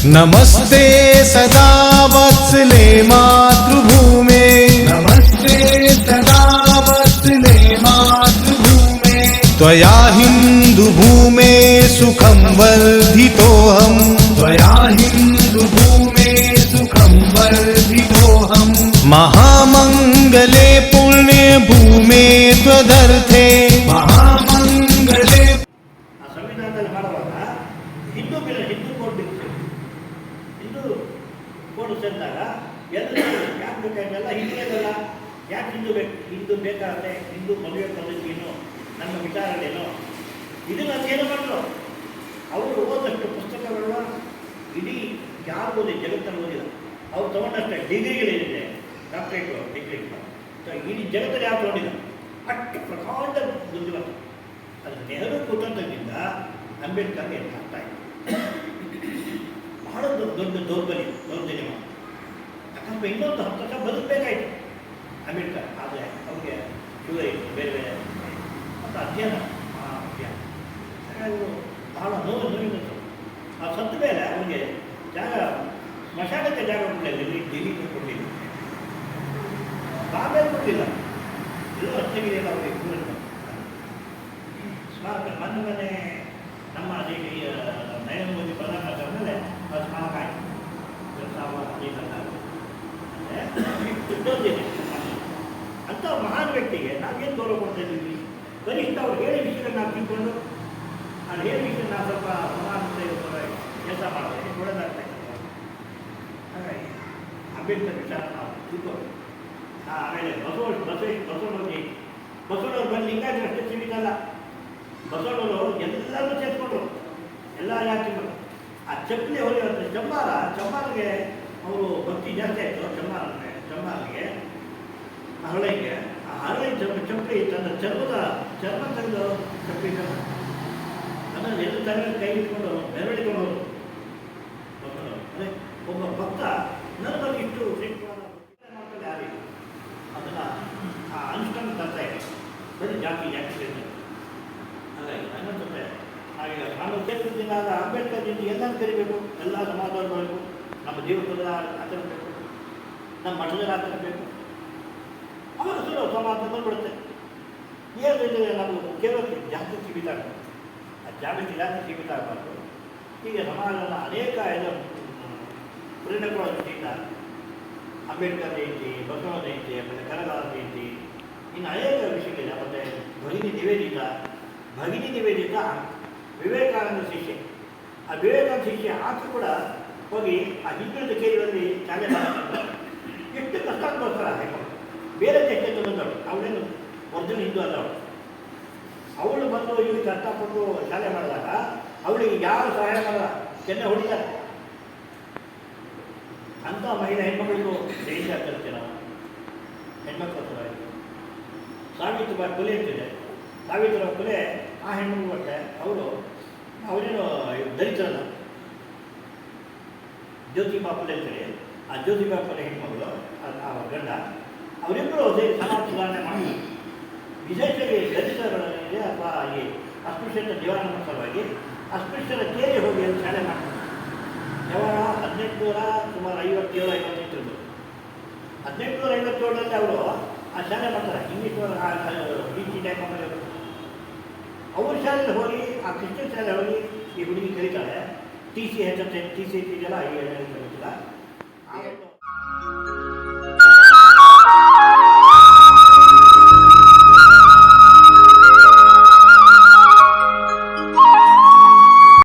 नमस्ते सदा वत्सले मातृभूमे, नमस्ते सदा वत्सले मातृभूमे, त्वया हिन्दुभूमे सुखं वर्धितोऽहम्, त्वया हिन्दुभूमे सुखं वर्धितोऽहम्, महामङ्गले पुण्यभूमे त्वदर्थे, महामङ्गले। ಸಂವಿಧಾನದಲ್ಲಿ ಮಾಡುವಾಗ ಹಿಂದೂ ಕೋಡ್ ಬಿಟ್ಟು ಹಿಂದೂ ಕೋಡ್ ಸೇರಿದಾಗ ಎಲ್ಲ ಯಾಕೆ ಬೇಕಾಗಿಲ್ಲ ಹಿಂದಿಯಲ್ಲ ಯಾಕೆ ಹಿಂದೂ ಬೇಕಾದ್ರೆ ಹಿಂದೂ ಮದುವೆ ಪದ್ಧತಿಯನ್ನು ನಮ್ಮ ವಿಚಾರಗಳೇನೋ ಇದನ್ನು ಅಧ್ಯಯನ ಮಾಡಲು ಅವರು ಓದಷ್ಟು ಪುಸ್ತಕಗಳನ್ನ ಇಡೀ ಯಾರು ಓದಿ ಜಗತ್ತಲ್ಲಿ ಓದಿಲ್ಲ ಅವ್ರು ತೊಗೊಂಡಷ್ಟೇ ಡಿಗ್ರಿಗಳೇನಿದೆ ಡಾಕ್ಟ್ರೇಟು ಡಿಗ್ರಿ ಇಡೀ ಜಗತ್ತಲ್ಲಿ ಯಾರು ತೊಗೊಂಡಿಲ್ಲ ಅಷ್ಟು ಪ್ರಕಾಂಡ ಬುದ್ಧಿವಂತ. ಅದು ನೆಹರು ಕುಟುಂಬದಿಂದ ಅಂಬೇಡ್ಕರ್ಗೆ ಅರ್ಥ ಆಯಿತು. ಬಹಳ ದೊಡ್ಡ ದೌರ್ಜನ್ಯ ಯಾಕಂದ್ರೆ ಇನ್ನೊಂದು 10 ವರ್ಷ ಬದುಕಬೇಕಾಯಿತು ಅಂಬೇಡ್ಕರ್. ಆದರೆ ಅವ್ರಿಗೆ ಶುಗರ್ ಇತ್ತು, ಬೇರೆ ಬೇರೆ ಮತ್ತು ಅಧ್ಯಯನ ಹಾಗಾಗಿ ಅವರು ಬಹಳ ನೋವಿನಂತು. ಆ ಸತ್ತ ಮೇಲೆ ಅವ್ರಿಗೆ ಜಾಗ ಸ್ಮಶಾನಕ್ಕೆ ಜಾಗ ಕೊಡಲಿಲ್ಲ, ಡೆಲ್ಲಿಗೆ ಕೊಡಲಿಲ್ಲ, ಬಾಂಬೆ ಕೊಡಲಿಲ್ಲ, ಎಲ್ಲೋ ರತ್ನಗಿರಿಯಲ್ಲಿ ಅವರಿಗೆ ಸ್ಮಾರಕ ಮೊನ್ನೆ ನಮ್ಮ ನರೇಂದ್ರ ಮೋದಿ ಪ್ರಧಾನಮಂತ್ರಿ ಮೇಲೆ ಅದು ಸ್ಮಾರಕ ಆಯಿತು. ಅಂಥ ಮಹಾನ್ ವ್ಯಕ್ತಿಗೆ ನಾವೇನು ಗೌರವ ಕೊಡ್ತಾ ಇದ್ದೀವಿ? ಕನಿಷ್ಠ ಅವ್ರು ಹೇಳಿ ವಿಷಯಗಳನ್ನ ನಾವು ತಿಳ್ಕೊಂಡು ಅದು ಹೇಳಿ ವಿಷಯ ನಾವು ಸ್ವಲ್ಪ ಸಮಾನತೆ ಕೆಲಸ ಮಾಡಿದ್ರೆ ಒಳ್ಳೆದಾಗ್ತಾ ಇತ್ತು. ಹಾಗಾಗಿ ಅಂಬೇಡ್ಕರ್ ವಿಚಾರ ನಾವು ತಿಳ್ಕೊಂಡು ಆಮೇಲೆ ಬಸವಣ್ಣವ್ರು ಬಂದು ಲಿಂಗಾಯತರು ಅಷ್ಟೇ ಸೀಮಿತ ಅಲ್ಲ. ಬಸವಣ್ಣವರು ಎಲ್ಲರೂ ಸೇರಿಸ್ಕೊಂಡ್ರು, ಎಲ್ಲ ಜಾತಿಗಳು. ಆ ಚಪ್ಪಲಿ ಹೊಲಿಯುವಂಥ ಚಮ್ಮಾರಿಗೆ ಅವರು ಭಕ್ತಿ ಜಾಸ್ತಿ ಆಯಿತು. ಚಮ್ಮಾರಿಗೆ ಆ ಹರಳಿಗೆ ಚಪ್ಪಲಿ ತನ್ನ ಚರ್ಮ ತೆಗೆದು ಚಪ್ಪಲಿ ಅದನ್ನು ಎಲ್ಲ ತರಗತಿ ಕೈ ಇಟ್ಕೊಂಡು ಮೆರವಣಿಕೊಂಡು ಬಸವಣ್ಣವರು ಅಂದರೆ ಒಬ್ಬ ಭಕ್ತ ನನ್ನ ಬಗ್ಗೆ ಇಷ್ಟು ಮಾಡ್ತಾರೆ ಯಾರಿಲ್ಲ ಅದನ್ನು ಆ ಅನುಷ್ಠಾನ ತರ್ತಾ ಇದೆ. ಬರೀ ಜಾತಿ ಹಾಗಾಗಿ ಅನ್ನಿಸುತ್ತೆ ನಾವೀಗ ನಾನು ಕ್ಷೇತ್ರದಿಂದ ಅಂಬೇಡ್ಕರ್ ಜಯಂತಿ ಎಲ್ಲರೂ ಕರಿಬೇಕು, ಎಲ್ಲ ಸಮಾಜದವ್ರು ಬರಬೇಕು, ನಮ್ಮ ದೇವಸ್ಥಾನದ ಆಚರಿಸಬೇಕು, ನಮ್ಮ ಮಠದಲ್ಲಿ ಆಚರಿಸಬೇಕು. ಅವಾಗ ಸುಲಭ ಸಮಾಜ ಬಂದ್ಬಿಡುತ್ತೆ. ಏನಿದೆ ನಾವು ಕೇವಲ ಜಾಸ್ತಿ ಸೀಮಿತ ಆಗಬೇಕು, ಆ ಜಾಗೃತಿ ಜಾಸ್ತಿ ಸೀಮಿತ ಆಗಬಾರ್ದು. ಹೀಗೆ ಸಮಾಜದ ಅನೇಕ ಪ್ರೇರಣೆಗಳ ದೃಷ್ಟಿಯಿಂದ ಅಂಬೇಡ್ಕರ್ ಜಯಂತಿ, ಬಸವ ಜಯಂತಿ, ಆಮೇಲೆ ಕನಕದಾಸ ಜಯಂತಿ, ಇನ್ನು ಅನೇಕ ವಿಷಯಗಳಿದೆ. ಮತ್ತು ಭಗಿನಿ ನಿವೇದಿತ ವಿವೇಕಾನಂದ ಶಿಷ್ಯೆ. ಆ ವಿವೇಕಾನಂದ ಶಿಷ್ಯೆ ಆಕೆ ಕೂಡ ಹೋಗಿ ಆ ಹಿಂದುಳಿದ ಕೇರಿಗಳಲ್ಲಿ ಶಾಲೆ ಮಾಡ್ತಾರೆ. ಎಷ್ಟು ಕಷ್ಟ ಅನುಭವಿಸ್ತಾರ ಹಾಗೆ. ಬೇರೆ ದೇಶಕ್ಕೆ ಬಂದವಳು, ಅವಳೇನು ಒರಿಜಿನಲ್ ಹಿಂದೂ ಅಲ್ಲ. ಅವಳು ಬಂದು ಇಲ್ಲಿ ಕಷ್ಟಪಟ್ಟು ಶಾಲೆ ಮಾಡಿದಾಗ ಅವಳಿಗೆ ಯಾರು ಸಹಾಯ ಮಾಡಲ್ಲ, ಚೆನ್ನ ಹೊಡಿತಾರೆ. ಅಂಥ ಮಹಿಳಾ ಹೆಣ್ಮಕ್ಳಿಗೂ ಜಯಂತಿ ಆಚರಿಸ್ತೀವಿ ನಾವು. ಹೆಣ್ಮಕ್ಳು ಸಾವಿತ್ರಿಬಾಯಿ ಫುಲೆ ಅಂತಿದೆ. ಸಾವಿತ್ರಿಬಾಯಿ ಫುಲೆ ಆ ಹೆಣ್ಮಕ್ಳು ಬಟ್ಟೆ ಅವರೇನು ದಲಿತರಲ್ಲ. ಜ್ಯೋತಿಬಾ ಫುಲೆ ಅಂತೇಳಿ ಆ ಜ್ಯೋತಿಬಾ ಫುಲೆ ಹೆಣ್ಮಗಳು ಆ ಗಂಡ ಅವರಿಬ್ಬರು ಸೇರಿ ಸಮಾಜ ಸುಧಾರಣೆ ಮಾಡಿ ವಿಶೇಷವಾಗಿ ದಲಿತರೊಳಗೆ ಅಥವಾ ಈ ಅಸ್ಪೃಶ್ಯತೆ ನಿವಾರಣೆ ಸಲುವಾಗಿ ಅಸ್ಪೃಶ್ಯರ ಕೇರಿ ಹೋಗಿ ಅಂತ ಶಾಲೆ ಮಾಡ್ತಾರೆ. ಯಾವಾಗ 1857 ಸುಮಾರು 57-58 1857ರಲ್ಲಿ ಅವರು ಆ ಶಾಲೆ ಮಾಡ್ತಾರೆ. ಇಂಗ್ಲೀಷ್ ಟೈಪ್ ಅವ್ರ ಶಾಲೆಯಲ್ಲಿ ಹೋಗಿ ಆ ಕ್ರಿಶ್ಚಿಯನ್ ಶಾಲೆ ಹೋಗಿ ಈ ಹುಡುಗಿ ಕರೀತಾಳೆ. ಟಿ ಸಿ ಇದೆಲ್ಲ ಗೊತ್ತಿಲ್ಲ.